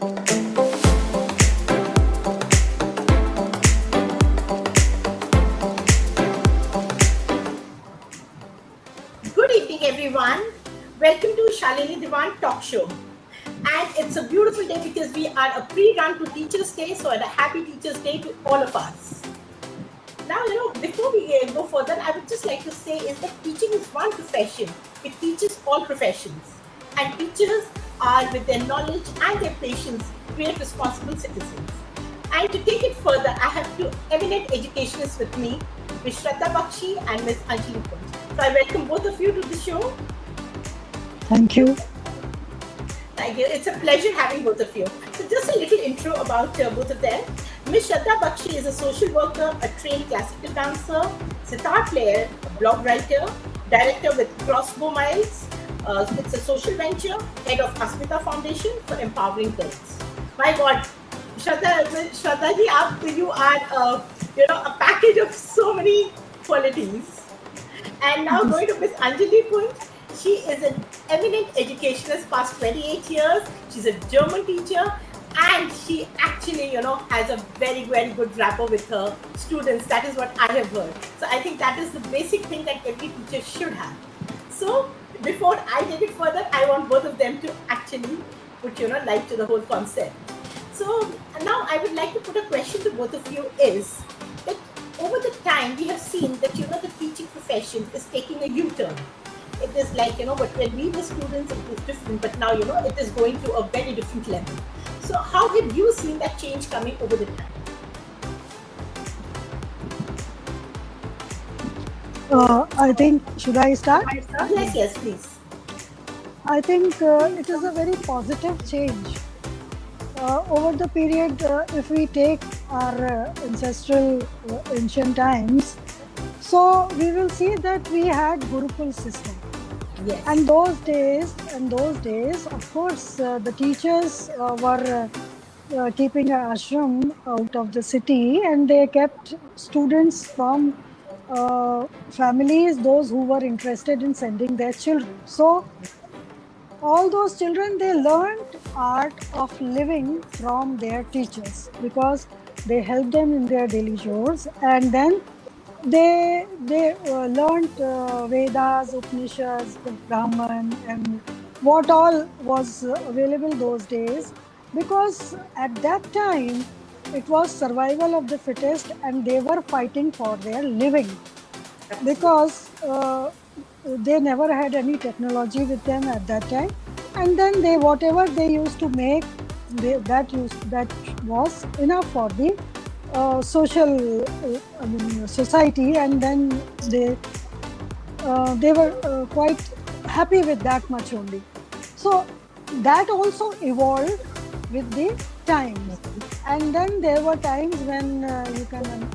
Good evening, everyone. Welcome to Shalini Diwan Talk Show. And it's a beautiful day because we are a pre-run to Teachers' Day, so a happy Teachers' Day to all of us. Now, before we go further, I would just like to say is that teaching is one profession. It teaches all professions. And teachers are, with their knowledge and their patience, create responsible citizens. And to take it further, I have two eminent educationists with me, Ms. Shraddha Bakshi and Ms. Anjali Kunj. So I welcome both of you to the show. Thank you. Thank you. It's a pleasure having both of you. So just a little intro about both of them. Ms. Shraddha Bakshi is a social worker, a trained classical dancer, sitar player, a blog writer, director with Crossbow Miles. It's a social venture, head of Asmita Foundation for Empowering Parents. My God, Shraddha ji, you are a package of so many qualities. And now going to Ms. Anjali Kunj. She is an eminent educationist past 28 years. She's a German teacher and she actually, has a very, very good rapport with her students. That is what I have heard. So I think that is the basic thing that every teacher should have. So before I take it further, I want both of them to actually put, light to the whole concept. So now I would like to put a question to both of you is that over the time we have seen that, the teaching profession is taking a U-turn. It is like, but when we were students, it was different, but now, it is going to a very different level. So how have you seen that change coming over the time? I think, should I start? Yes, please. I think it is a very positive change. Over the period, if we take our ancestral ancient times, so we will see that we had Gurukul system. Yes. And those days, of course, the teachers were keeping an ashram out of the city, and they kept students from families, those who were interested in sending their children. So all those children, they learned art of living from their teachers because they helped them in their daily chores, and then they learned Vedas, Upanishads, the Brahman, and what all was available those days, because at that time it was survival of the fittest and they were fighting for their living because they never had any technology with them at that time, and then they whatever they used to make, that was enough for the society, and then they were quite happy with that much only. So that also evolved with the times, and then there were times when you can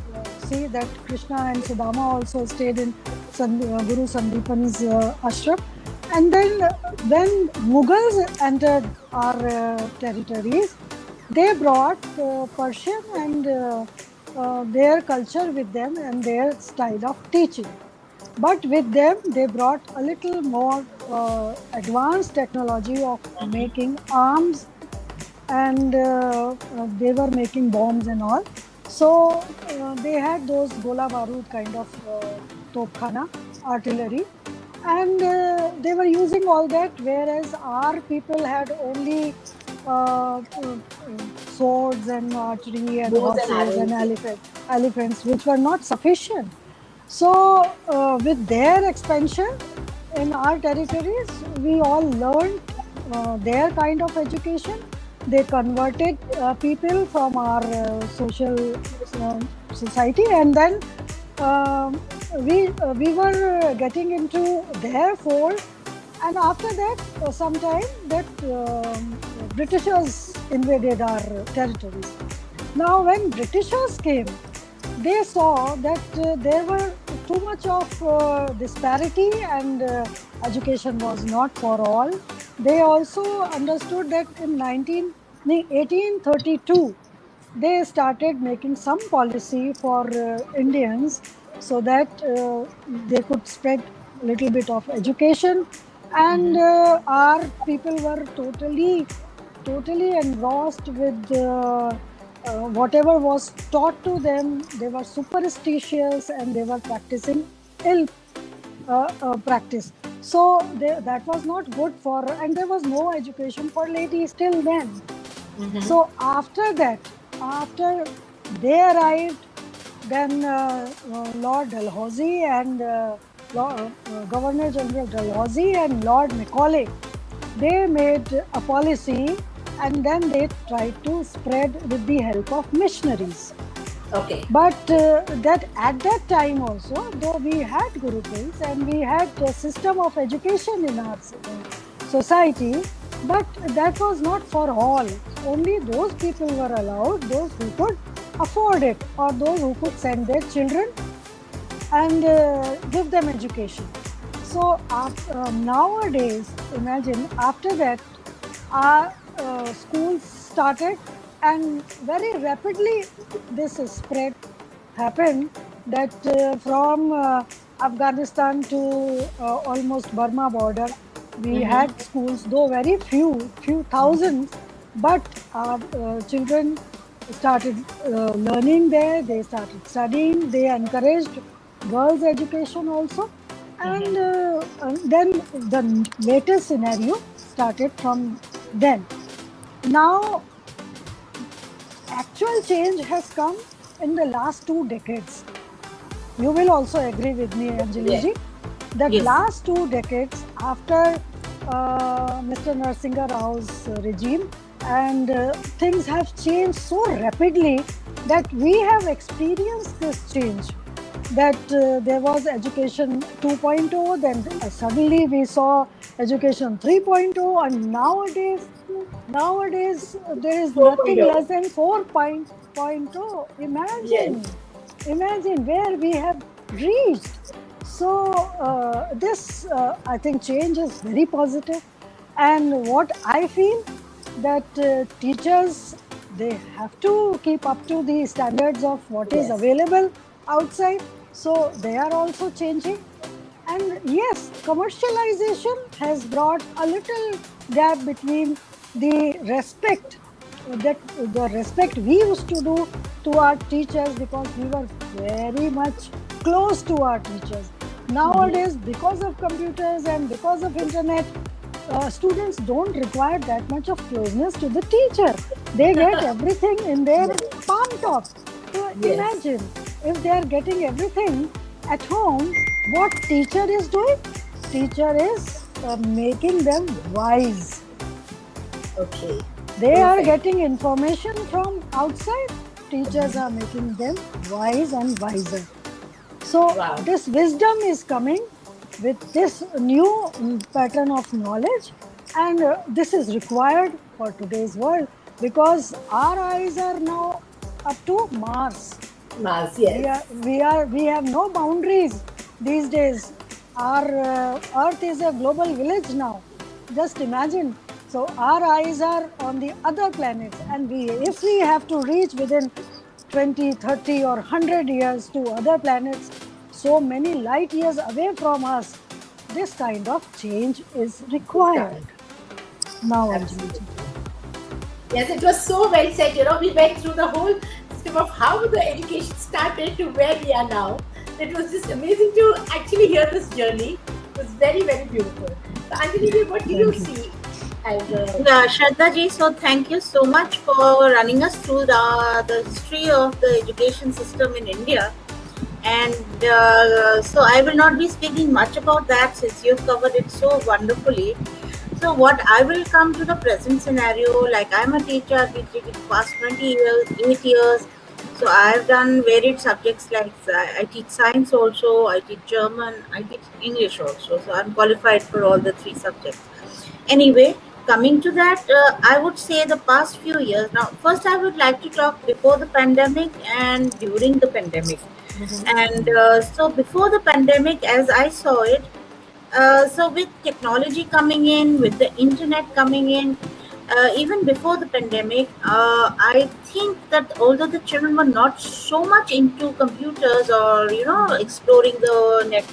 see that Krishna and Sudama also stayed in Guru Sandipan's ashram, and then when Mughals entered our territories, they brought Persian and their culture with them and their style of teaching. But with them, they brought a little more advanced technology of making arms, and they were making bombs and all. So they had those Gola Barood kind of Topkhana artillery, and they were using all that, whereas our people had only swords and archery and horses and elephants, which were not sufficient. So with their expansion in our territories, we all learned their kind of education. They converted people from our social society, and then we were getting into their fold. And after that, sometime that Britishers invaded our territories. Now, when Britishers came, they saw that there were too much of disparity and education was not for all. They also understood that in 1832, they started making some policy for Indians so that they could spread a little bit of education, and our people were totally totally engrossed with whatever was taught to them. They were superstitious and they were practicing ill practice. So that was not good for, and there was no education for ladies till then. So after that, after they arrived, then Lord Dalhousie and Governor General Dalhousie and Lord Macaulay, they made a policy and then they tried to spread with the help of missionaries. Okay. But that at that time also, though we had Gurukuls and we had a system of education in our society, but that was not for all. Only those people were allowed, those who could afford it, or those who could send their children and give them education. So nowadays, imagine after that, our schools started, and very rapidly this spread happened, that from Afghanistan to almost Burma border, we had schools, though very few thousands, but our children started learning there, they started studying, they encouraged girls' education also. And then the latest scenario started from then. Now, actual change has come in the last 2 decades. You will also agree with me, Anjali ji, that last 2 decades after Mr. Narasimha Rao's regime, and things have changed so rapidly that we have experienced this change. That there was education 2.0, then suddenly we saw education 3.0, and nowadays there is nothing less than 4.0. Imagine where we have reached. So this I think change is very positive, and what I feel that teachers, they have to keep up to the standards of what is available outside. So they are also changing. And yes, commercialization has brought a little gap between the respect we used to do to our teachers, because we were very much close to our teachers. Nowadays, because of computers and because of internet, students don't require that much of closeness to the teacher. They get everything in their palm top. So imagine if they are getting everything at home, what teacher is doing? Teacher is making them wise. Okay. They are getting information from outside. Teachers are making them wise and wiser. So this wisdom is coming with this new pattern of knowledge, and this is required for today's world, because our eyes are now up to Mars. Yes. We have no boundaries these days. Our Earth is a global village now. Just imagine. So our eyes are on the other planets, and if we have to reach within 20, 30 or 100 years to other planets, so many light years away from us, this kind of change is required. Now, Anjali. Yes, it was so well said. We went through the whole system of how the education started to where we are now. It was just amazing to actually hear this journey. It was very, very beautiful. So, Anjali, what do you see? Shraddha ji, so thank you so much for running us through the history of the education system in India. And so I will not be speaking much about that, since you've covered it so wonderfully. So what I will come to the present scenario, like I'm a teacher, I've been teaching past 8 years. So I've done varied subjects, like I teach science also, I teach German, I teach English also. So I'm qualified for all the 3 subjects. Anyway, coming to that, I would say the past few years. Now, first I would like to talk before the pandemic and during the pandemic. And so before the pandemic, as I saw it, so with technology coming in, with the internet coming in, even before the pandemic, I think that although the children were not so much into computers or, exploring the net,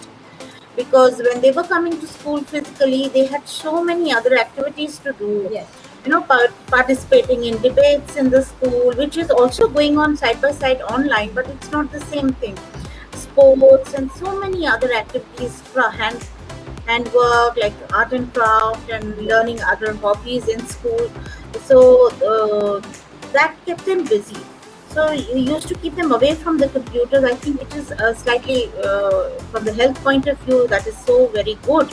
because when they were coming to school physically, they had so many other activities to do. Yes. participating in debates in the school, which is also going on side by side online, but it's not the same thing. Sports and so many other activities, handwork like art and craft, and learning other hobbies in school. So that kept them busy. So you used to keep them away from the computers. I think it is slightly, from the health point of view, that is so very good,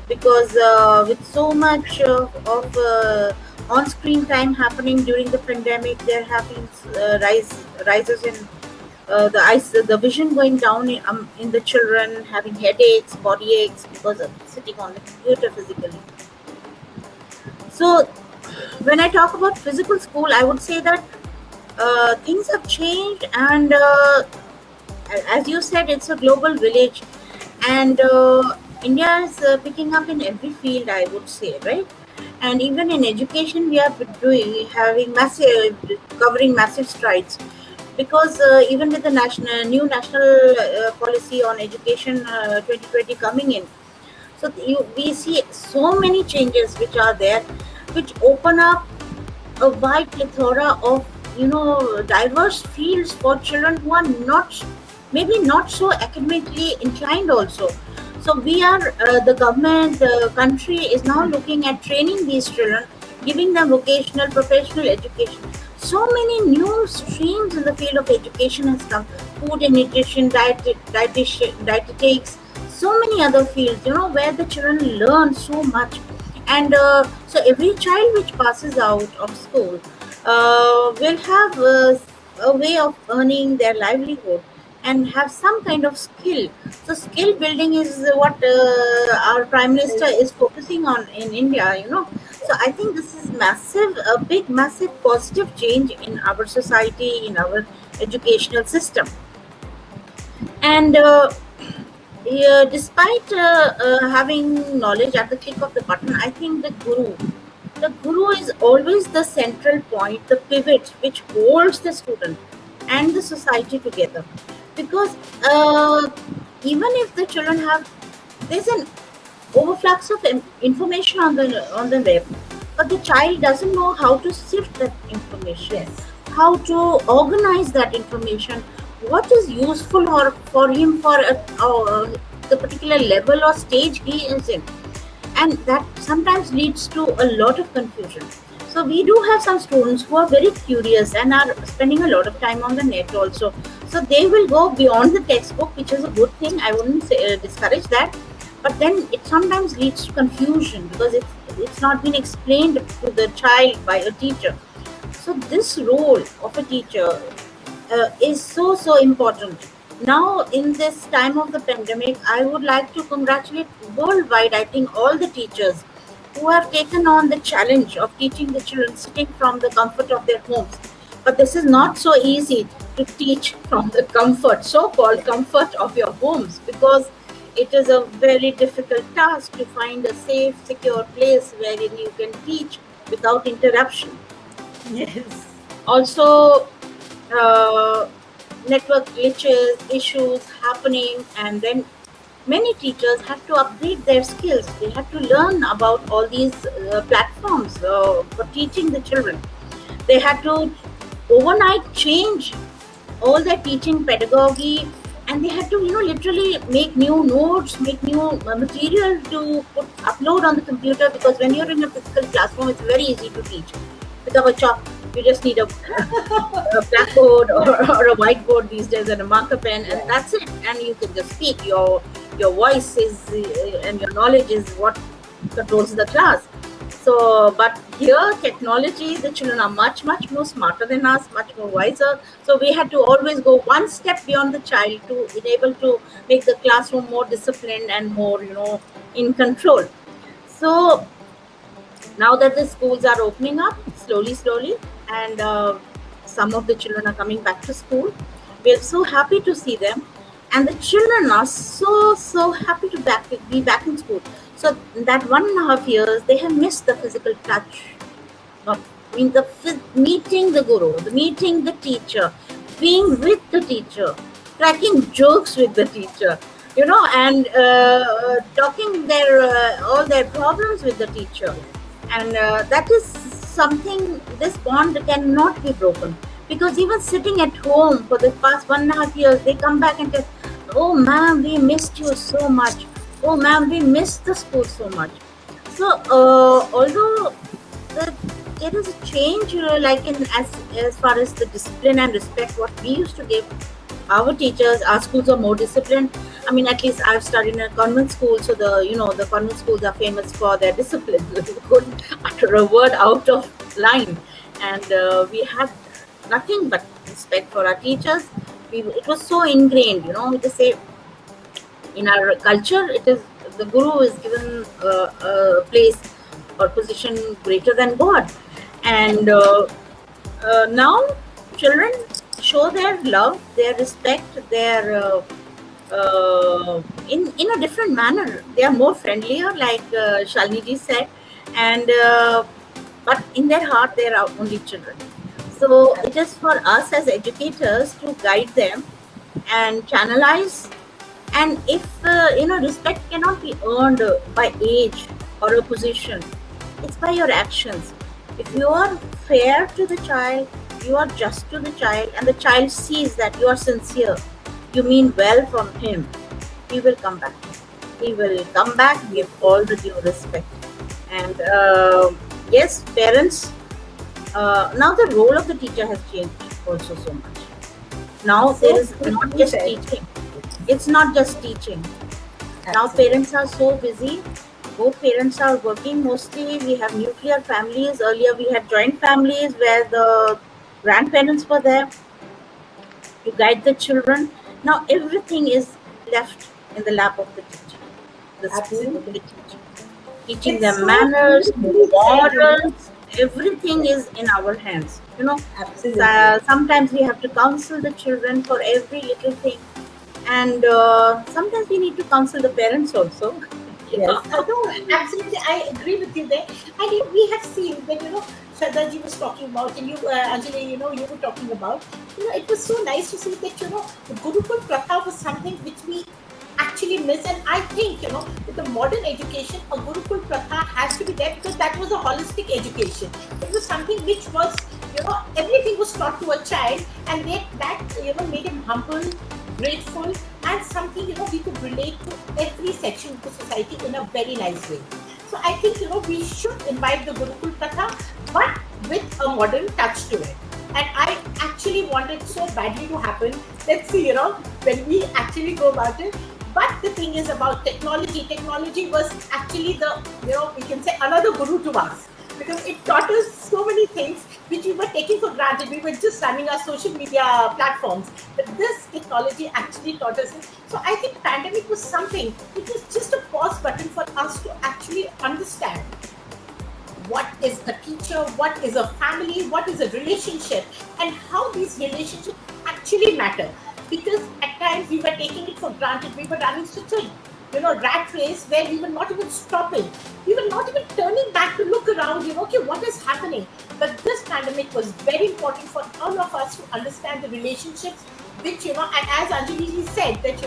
because with so much of on-screen time happening during the pandemic, there have been rises in the vision going down in the children, having headaches, body aches because of sitting on the computer physically. So when I talk about physical school, I would say that things have changed, and as you said, it's a global village, and India is picking up in every field, I would say, right? And even in education, we are having massive, covering massive strides, because even with the new national policy on education 2020 coming in, so we see so many changes which are there, which open up a wide plethora of diverse fields for children who are not, maybe not so academically inclined also. So we are, the government, the country is now looking at training these children, giving them vocational professional education. So many new streams in the field of education has come: food and nutrition, dietetics, so many other fields, where the children learn so much. And so every child which passes out of school will have a way of earning their livelihood and have some kind of skill. So skill building is what our Prime Minister is focusing on in India. So I think this is massive, a big, massive positive change in our society, in our educational system. And yeah, despite having knowledge at the click of the button, I think the guru is always the central point, the pivot which holds the student and the society together. Because even if the children have, there's an overflux of information on the web, but the child doesn't know how to sift that information, Yes. how to organize that information, what is useful for him for the particular level or stage he is in, and that sometimes leads to a lot of confusion. So we do have some students who are very curious and are spending a lot of time on the net also. So they will go beyond the textbook, which is a good thing. I wouldn't discourage that, but then it sometimes leads to confusion because it's not been explained to the child by a teacher. So this role of a teacher is so important. Now, in this time of the pandemic, I would like to congratulate worldwide, I think, all the teachers who have taken on the challenge of teaching the children sitting from the comfort of their homes. But this is not so easy to teach from the comfort, so-called comfort of your homes, because it is a very difficult task to find a safe, secure place wherein you can teach without interruption. Yes. Also, network glitches, issues happening, and then many teachers had to upgrade their skills. They had to learn about all these platforms for teaching the children. They had to overnight change all their teaching pedagogy, and they had to literally make new notes, make new material to upload on the computer, because when you're in a physical classroom, it's very easy to teach. Pick up a chalk, you just need a blackboard or a whiteboard these days and a marker pen, and that's it, and you can just speak. Your voice is and your knowledge is what controls the class. So, but here, technology, the children are much more smarter than us, much more wiser. So we had to always go one step beyond the child to enable to make the classroom more disciplined and more, in control. So now that the schools are opening up slowly, and some of the children are coming back to school, we're so happy to see them, and the children are so happy to be back in school. So that 1.5 years, they have missed the physical touch. Meeting the guru, meeting the teacher, being with the teacher, cracking jokes with the teacher, and talking all their problems with the teacher, and that is something, this bond cannot be broken. Because even sitting at home for the past 1.5 years, they come back and tell, "Oh, ma'am, we missed you so much. Oh, ma'am, we missed the school so much." So, although the, there is a change, like in as far as the discipline and respect what we used to give our teachers, our schools are more disciplined. I mean, at least I've studied in a convent school, so the convent schools are famous for their discipline. You couldn't utter a word out of line, and we had nothing but respect for our teachers. It was so ingrained, to say in our culture. It is the guru is given a place or position greater than God, and now children show their love, their respect, their in a different manner. They are more friendlier, like Shalini ji said, and but in their heart they are only children. So it is for us as educators to guide them and channelize. And if respect cannot be earned by age or a position, it's by your actions. If you are fair to the child, you are just to the child, and the child sees that you are sincere, you mean well from him, he will come back. He will come back, give all the due respect. And yes, parents, now the role of the teacher has changed also so much. Now there is not just teaching. It's not just teaching. Now parents are so busy. Both parents are working mostly. We have nuclear families. Earlier we had joint families where the grandparents were there to guide the children. Now everything is left in the lap of the teacher. The school, the teacher. Teaching them manners, morals, everything is in our hands. Sometimes we have to counsel the children for every little thing. And sometimes we need to counsel the parents also. Yes, absolutely. I agree with you there. And we have seen that, Shraddha ji was talking about, and you, Anjali, you were talking about, it was so nice to see that, the Gurukul Pratha was something which we actually miss. And I think, with the modern education, a Gurukul Pratha has to be there because that was a holistic education. It was something which was, everything was taught to a child, and that made him humble, grateful, and something we could relate to every section of the society in a very nice way. So I think we should invite the Gurukul Pratha, but with a modern touch to it. And I actually want it so badly to happen. Let's see, when we actually go about it. But the thing is about technology. Technology was actually we can say another guru to us, because it taught us so many things which we were taking for granted. We were just running our social media platforms. But this technology actually taught us. So I think pandemic was something which was just a pause button for us to actually understand what is a teacher, what is a family, what is a relationship, and how these relationships actually matter. Because at times we were taking it for granted. We were running such a rat race where we were not even stopping. We were not even turning back to look around, okay, what is happening? But this pandemic was very important for all of us to understand the relationships, which, and as Anjali said, that,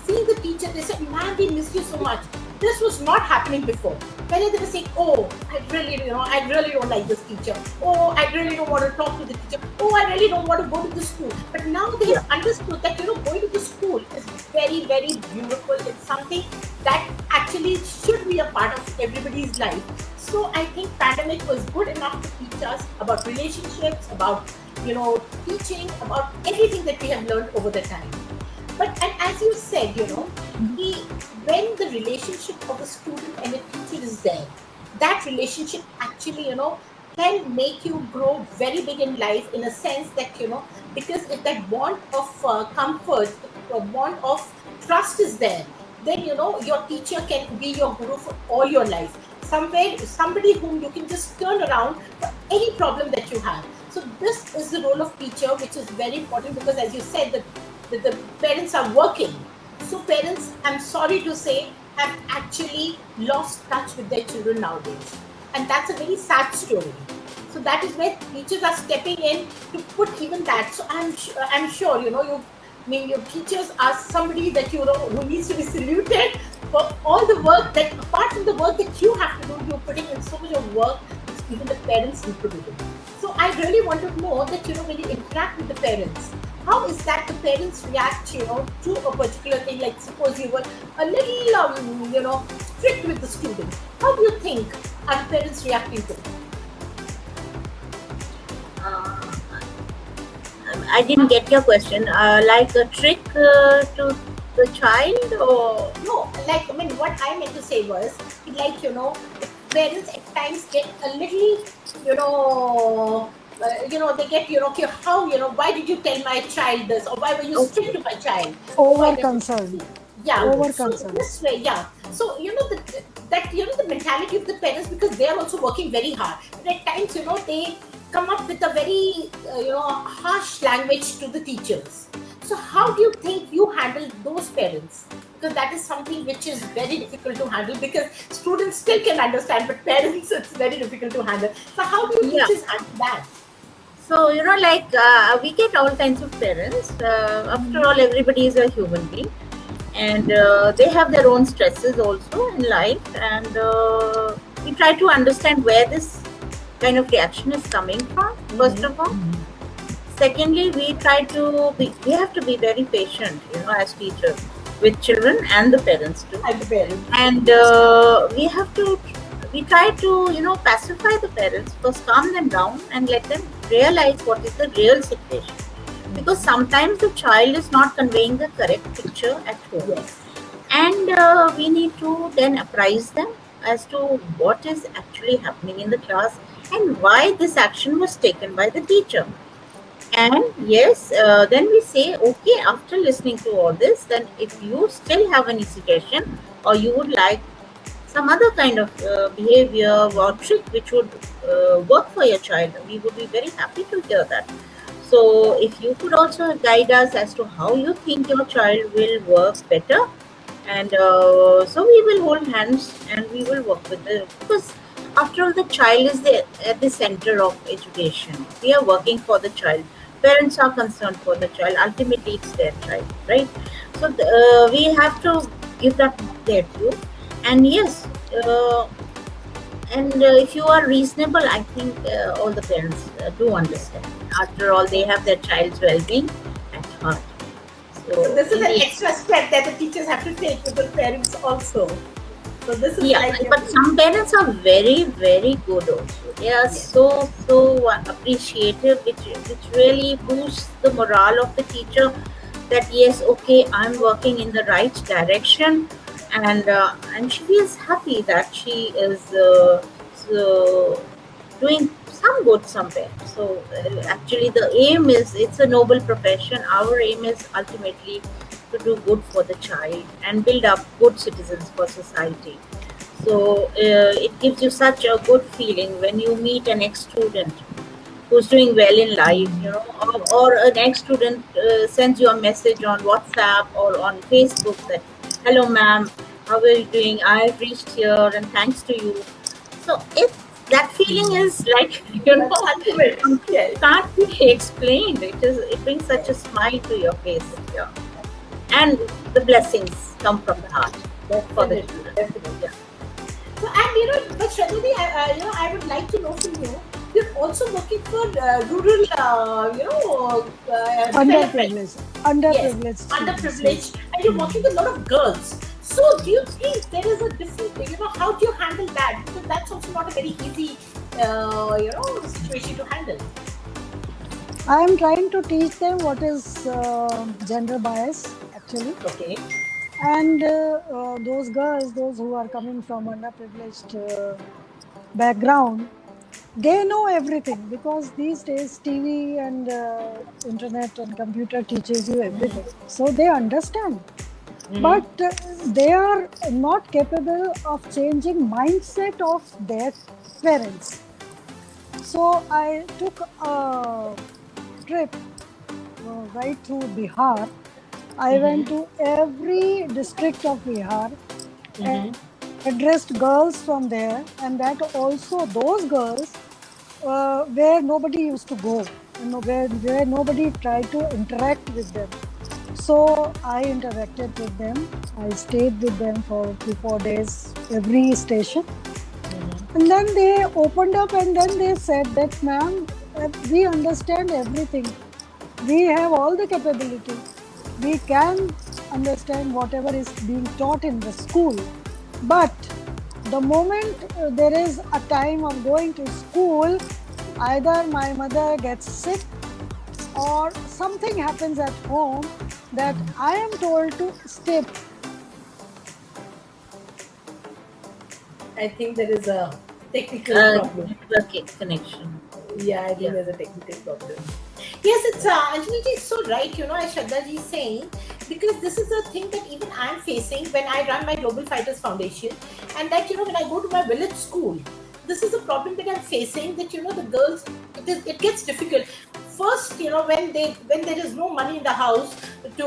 seeing the teacher, they said, "Man, we miss you so much." This was not happening before. When they were saying, "Oh, I really don't like this teacher. Oh, I really don't want to talk to the teacher. Oh, I really don't want to go to the school." But now they have understood that, going to the school is very, very beautiful. It's something that actually should be a part of everybody's life. So I think pandemic was good enough to teach us about relationships, about, teaching, about everything that we have learned over the time. But, and as you said, when the relationship of a student and a teacher is there, that relationship actually, can make you grow very big in life, in a sense that, because if that bond of comfort, a bond of trust is there, then, your teacher can be your guru for all your life. Somebody whom you can just turn around for any problem that you have. So this is the role of teacher, which is very important, because as you said, that the parents are working. So parents, I'm sorry to say, have actually lost touch with their children nowadays. And that's a very sad story. So that is where teachers are stepping in to put even that. So I'm sure, your teachers are somebody that, who needs to be saluted for all the work that, apart from the work that you have to do, you're putting in so much of work. It's even the parents' supervision. So I really want to know that, when you interact with the parents, how is that the parents react, to a particular thing? Like suppose you were a little, strict with the student. How do you think are parents reacting to it? Uh, I didn't get your question. Like a trick to the child, or No, like, what I meant to say was, like, parents at times get a little, they get, okay, how, why did you tell my child this, or why were you strict to my child? Over Why did concern. Yeah, Over so concern. this way, yeah. So the mentality of the parents, because they are also working very hard. But at times, they come up with a very harsh language to the teachers. So how do you think you handle those parents? Because that is something which is very difficult to handle, because students still can understand, but parents it's very difficult to handle. So how do you yeah. teachers handle that? So like we get all kinds of parents. After all, everybody is a human being, and they have their own stresses also in life, and we try to understand where this kind of reaction is coming from, first of all. Secondly, we have to be very patient, as teachers, with children and the parents too. And the parents. And we try to pacify the parents, first calm them down and let them realize what is the real situation, because sometimes the child is not conveying the correct picture at home. Yes. And we need to then apprise them as to what is actually happening in the class and why this action was taken by the teacher. And yes, then we say, okay, after listening to all this, then if you still have any suggestion, or you would like some other kind of behavior or trick which would work for your child, we would be very happy to hear that. So if you could also guide us as to how you think your child will work better, and so we will hold hands and we will work with it, because after all, the child is at the center of education. We are working for the child. Parents are concerned for the child. Ultimately, it's their child, right? So we have to give that their due. And yes, and if you are reasonable, I think all the parents do understand. After all, they have their child's well-being at heart. So this is in an the- extra step that the teachers have to take with the parents also. So this is Yeah, like, but some parents are very, very good also. They are Yes. so appreciative, which really boosts the morale of the teacher. That yes, okay, I'm working in the right direction, and she feels happy that she is doing some good somewhere. So actually, the aim is, it's a noble profession. Our aim is ultimately to do good for the child and build up good citizens for society. So it gives you such a good feeling when you meet an ex-student who's doing well in life, or an ex-student sends you a message on WhatsApp or on Facebook that, hello ma'am, how are you doing? I've reached here and thanks to you. So that feeling is like, that's ultimate. Yes. can't be explained. It brings such a smile to your face. Yeah. And the blessings come from the heart for the Definitely, children. definitely. Yeah. So, and but Shradhati, I would like to know from you. You're also working for rural, development. Underprivileged. Yes, Underprivileged students. underprivileged, and you're working with a lot of girls. So, do you think there is a different, how do you handle that? Because that's also not a very easy, situation to handle. I am trying to teach them what is gender bias, actually. Okay. And those girls, those who are coming from underprivileged background, they know everything, because these days TV and internet and computer teaches you everything. So they understand. But they are not capable of changing mindset of their parents. So I took a trip right through Bihar. I went to every district of Bihar and addressed girls from there, and that also those girls where nobody used to go, where nobody tried to interact with them. So I interacted with them. I stayed with them for 3-4 days, every station. And then they opened up and then they said that, ma'am, we understand everything. We have all the capability. We can understand whatever is being taught in the school. But the moment there is a time of going to school, either my mother gets sick or something happens at home that I am told to stay. I think there is a technical problem. Network connection. Yeah, I think Yeah. there's a technical problem. Yes, it's Anjali ji is so right, as Shraddha ji is saying, because this is a thing that even I'm facing when I run my Global Fighters Foundation, and that when I go to my village school, this is a problem that I'm facing. That the girls, it gets difficult. First, when there is no money in the house to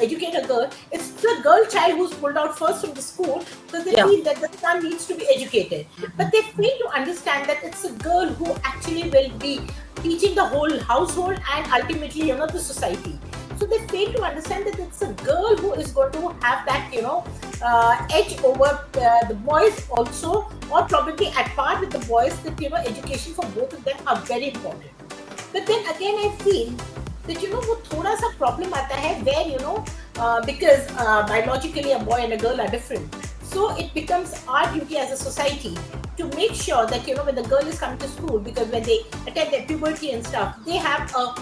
educate a girl, it's the girl child who's pulled out first from the school because they Yeah. feel that the son needs to be educated. But they fail to understand that it's a girl who actually will be teaching the whole household and ultimately the society. So they fail to understand that it's a girl who is going to have that edge over the boys also, or probably at par with the boys. That education for both of them are very important. But then again, I feel that वो थोड़ा सा problem आता है where because biologically a boy and a girl are different. So it becomes our duty as a society to make sure that when the girl is coming to school, because when they attend their puberty and stuff, they have a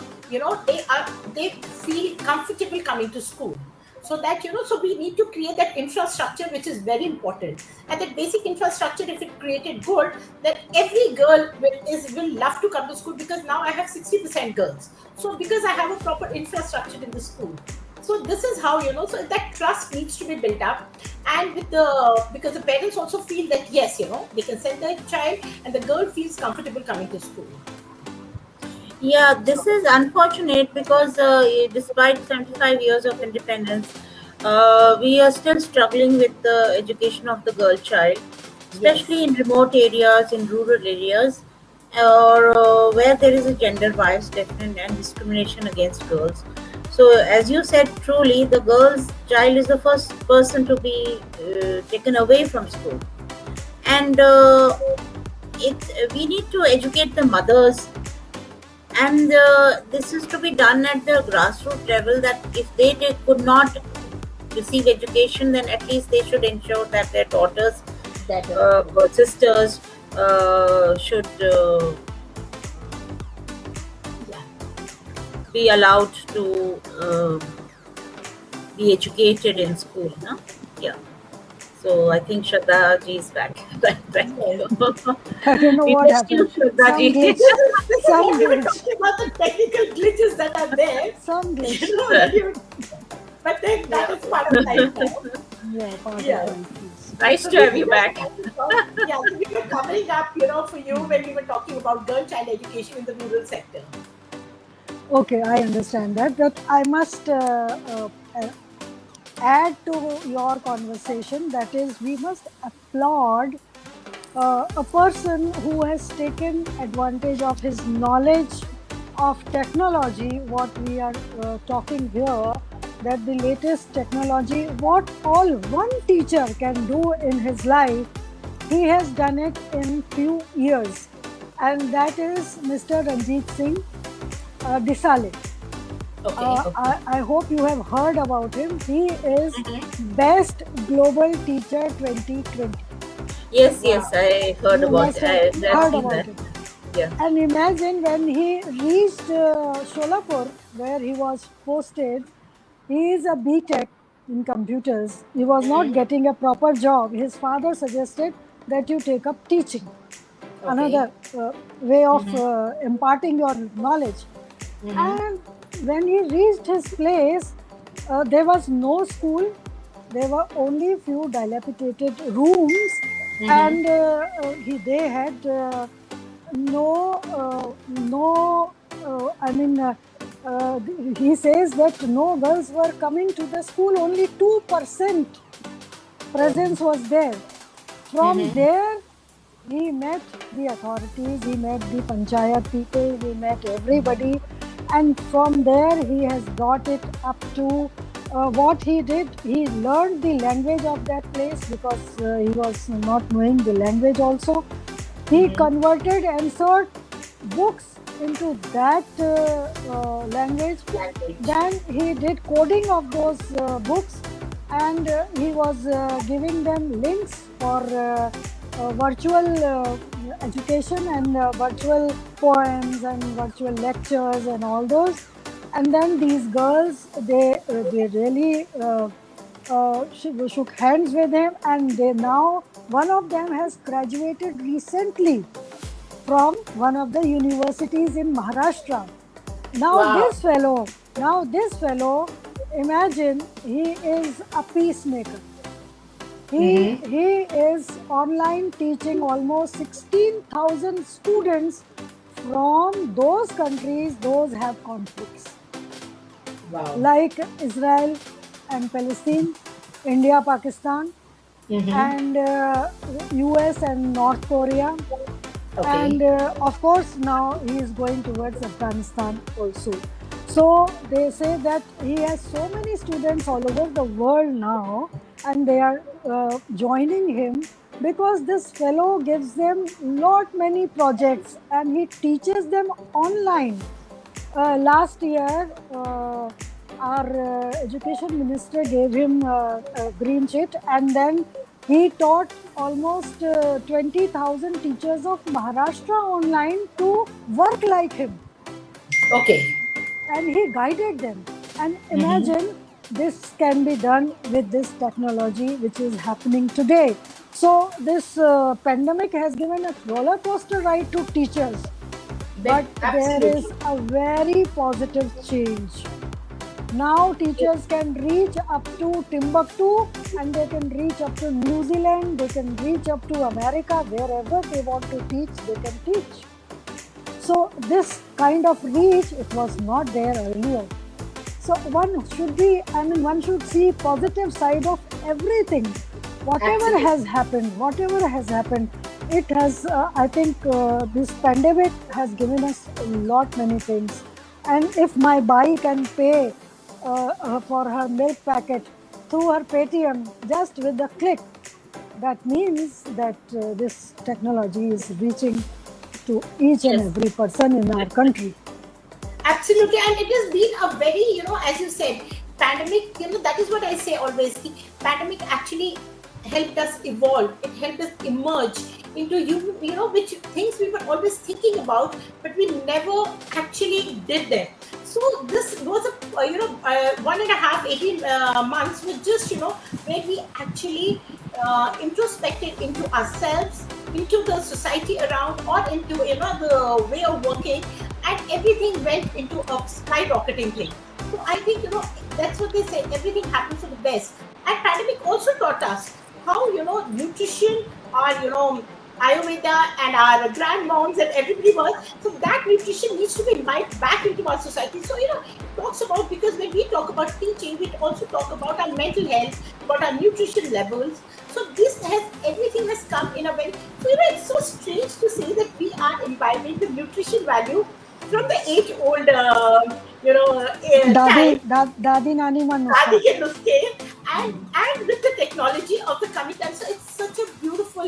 they feel comfortable coming to school. So that so we need to create that infrastructure, which is very important. And that basic infrastructure, if it created good, then every girl will love to come to school, because now I have 60% girls. So because I have a proper infrastructure in the school. So this is how so that trust needs to be built up, and because the parents also feel that yes, they can send their child, and the girl feels comfortable coming to school. Yeah, this is unfortunate because despite 75 years of independence, we are still struggling with the education of the girl child, especially in remote areas, in rural areas, or where there is a gender bias definite and discrimination against girls. So, as you said, truly, the girl's child is the first person to be taken away from school, and we need to educate the mothers, and this is to be done at the grassroots level, that if they could not receive education, then at least they should ensure that their daughters, That sisters should be allowed to be educated in school. No? Yeah. So I think Shraddha ji is back. Right. I don't know We what missed you, happened. Shraddha Some ji. glitch. Some we were glitch. talking about the technical glitches that are there. Some glitch. But then that is part of life now. Yeah, part Yeah. of life, yes. Nice So to we have you were back. talking so we were covering up, for you when we were talking about girl child education in the rural sector. Okay, I understand that. But I must add to your conversation, that is, we must applaud a person who has taken advantage of his knowledge of technology, what we are talking here, that the latest technology, what all one teacher can do in his life, he has done it in few years. And that is Mr. Ranjit Singh Disale. Okay. I hope you have heard about him. He is Best Global Teacher 2020. Yes, I heard You about must it. have I've heard seen about that. it. Yeah. And imagine when he reached Sholapur, where he was posted, he is a B.Tech in computers. He was not getting a proper job. His father suggested that you take up teaching, another way of imparting your knowledge. And when he reached his place, there was no school. There were only few dilapidated rooms, and they had he says that no girls were coming to the school. Only 2% presence was there. From there, he met the authorities, he met the panchayat people, he met everybody, and from there he has got it up to what he did. He learned the language of that place, because he was not knowing the language also, He converted insert books into that language. Language. Then he did coding of those books, and he was giving them links for virtual education and virtual poems and virtual lectures and all those. And then these girls, they really shook hands with him, and they now, one of them has graduated recently from one of the universities in Maharashtra. Now Wow. this fellow, imagine, he is a peacemaker. He is online teaching almost 16,000 students from those countries those have conflicts, Wow. like Israel and Palestine, India, Pakistan, and US and North Korea. Okay. And of course, now he is going towards Afghanistan also. So they say that he has so many students all over the world now, and they are joining him because this fellow gives them many projects, and he teaches them online. Last year, our education minister gave him a green sheet, and then he taught almost 20,000 teachers of Maharashtra online to work like him, Okay. and he guided them. And imagine this can be done with this technology which is happening today. So this pandemic has given a roller coaster ride to teachers, but there is Absolutely. a very positive change. Now teachers can reach up to Timbuktu, and they can reach up to New Zealand, they can reach up to America, wherever they want to teach, they can teach. So this kind of reach, it was not there earlier. So one should see positive side of everything. Whatever Absolutely. has happened, it has, I think this pandemic has given us many things. And if my bai can pay for her milk packet through her Paytm just with a click, that means that this technology is reaching to each and Yes. every person in our country. Absolutely, and it has been a very, as you said, pandemic. That is what I say always. The pandemic actually helped us evolve. It helped us emerge into which things we were always thinking about, but we never actually did them. So this was a 1.5, 18 months was just where we actually introspected into ourselves, into the society around, or into the way of working, and everything went into a skyrocketing thing. So I think that's what they say. Everything happens for the best. And pandemic also taught us how nutrition, our Ayurveda and our grandmoms and everybody was. So that nutrition needs to be imbibed back into our society. So it talks about, because when we talk about teaching, we also talk about our mental health, about our nutrition levels. So this has everything has come in a way. So it's so strange to say that we are imbibing the nutrition value from the age-old, time, Dadi Nani Adi Manuska. ke nuske, and with the technology of the coming time. So it's such a beautiful,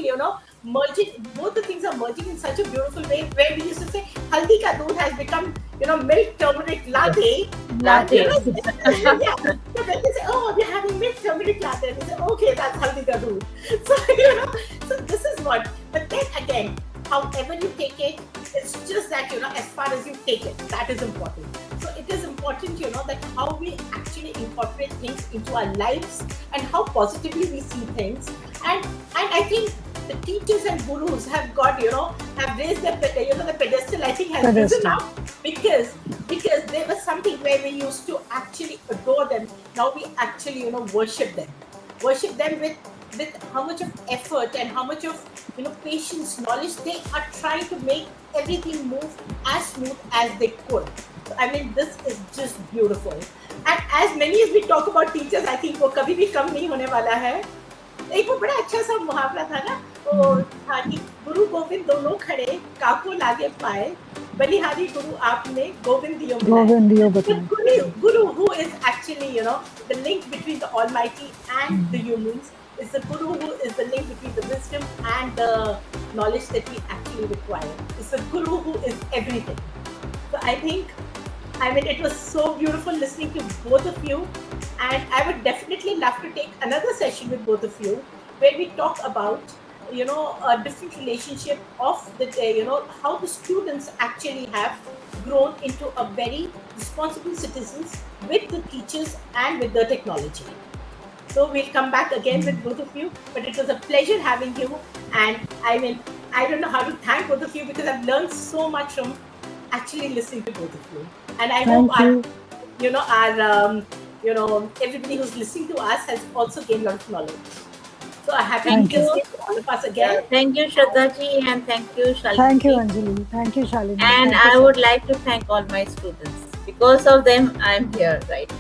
merging. Both the things are merging in such a beautiful way. Where we used to say haldi ka doodh has become, milk turmeric latte. And Latte. yeah. So when they say, oh, we're having milk turmeric latte, they say, okay, that's haldi ka doodh. So so this is what. But then again, however you take it, it's just that as far as you take it, that is important. So it is important, that how we actually incorporate things into our lives and how positively we see things. And I think the teachers and gurus have got, have raised the pedestal, I think, has risen Pedestal. up, because there was something where we used to actually adore them. Now we actually, worship them with how much of effort and how much of patience, knowledge they are trying to make everything move as smooth as they could. So, I mean, this is just beautiful. And as many as we talk about teachers, I think वो कभी भी कम नहीं होने वाला है. एक वो बड़ा अच्छा सा मुहावरा था ना, वो था कि गुरु गोविंद दोनों खड़े काको लागे पाए, बलिहारी गुरु आपने गोविंद दियो मिलाए. Govind Diyo The Bataye. guru who is actually the link between the Almighty and the humans, It's the guru who is the link between the wisdom and the knowledge that we actually require. It's the guru who is everything. So I mean, it was so beautiful listening to both of you, and I would definitely love to take another session with both of you where we talk about, a different relationship of how the students actually have grown into a very responsible citizens with the teachers and with the technology. So we'll come back again with both of you, but it was a pleasure having you. And I mean, I don't know how to thank both of you because I've learned so much from actually listening to both of you. And I hope Thank you. everybody who's listening to us has also gained a lot of knowledge. So I'm happy Thank to you. see all of us again. Thank you, Shraddha ji, and thank you, Shalini. Thank you, ji. Anjali. Thank you, Shalini. And Thank you I so would much. like to thank all my students. Because of them, I'm here, right?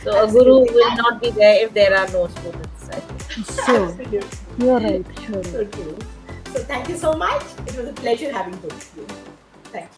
So a Absolutely. guru will not be there if there are no students. I think. Sure. Absolutely. You're right. Sure. So true. So thank you so much. It was a pleasure having both of you. Thank you.